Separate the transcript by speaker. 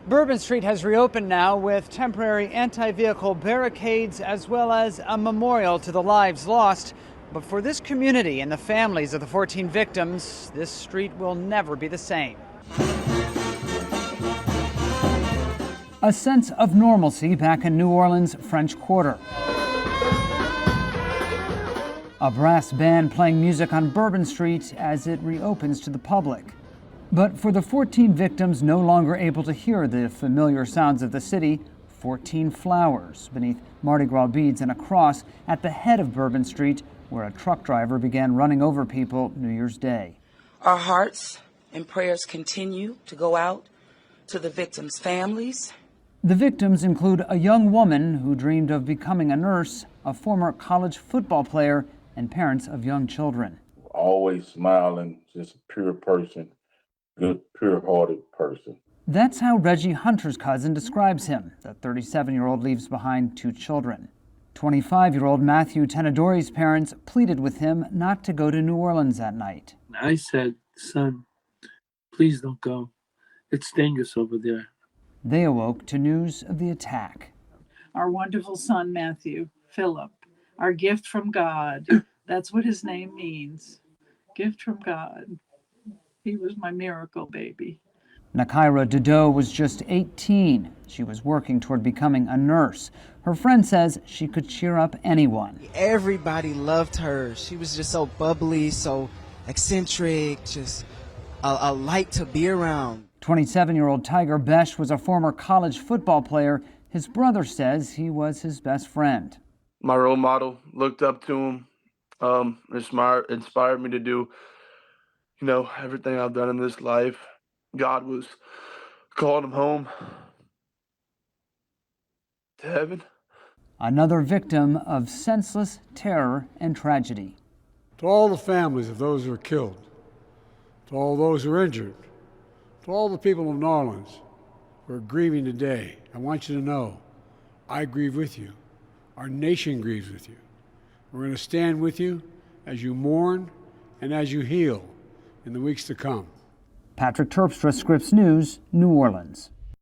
Speaker 1: Bourbon Street has reopened now with temporary anti-vehicle barricades as well as a memorial to the lives lost. But for this community and the families of the 14 victims, this street will never be the same. A sense of normalcy back in New Orleans' French Quarter. A brass band playing music on Bourbon Street as it reopens to the public. But for the 14 victims no longer able to hear the familiar sounds of the city, 14 flowers beneath Mardi Gras beads and a cross at the head of Bourbon Street, where a truck driver began running over people New Year's Day.
Speaker 2: Our hearts and prayers continue to go out to the victims' families.
Speaker 1: The victims include a young woman who dreamed of becoming a nurse, a former college football player, and parents of young children.
Speaker 3: Always smiling, just a pure person, good, pure-hearted person.
Speaker 1: That's how Reggie Hunter's cousin describes him. The 37-year-old leaves behind 2 children. 25-year-old Matthew Tenadori's parents pleaded with him not to go to New Orleans that night.
Speaker 4: I said, son, please don't go. It's dangerous over there.
Speaker 1: They awoke to news of the attack.
Speaker 5: Our wonderful son, Matthew, Philip, our gift from God. That's what his name means. Gift from God. He was my miracle baby.
Speaker 1: Nakaira Dudo was just 18. She was working toward becoming a nurse. Her friend says she could cheer up anyone.
Speaker 6: Everybody loved her. She was just so bubbly, so eccentric, just a light to be around.
Speaker 1: 27-year-old Tiger Besh was a former college football player. His brother says he was his best friend.
Speaker 7: My role model, looked up to him, inspired me to do, everything I've done in this life. God was calling him home to heaven.
Speaker 1: Another victim of senseless terror and tragedy.
Speaker 8: To all the families of those who were killed, to all those who are injured, to all the people of New Orleans who are grieving today, I want you to know, I grieve with you. Our nation grieves with you. We're going to stand with you as you mourn and as you heal in the weeks to come.
Speaker 1: Patrick Terpstra, Scripps News, New Orleans.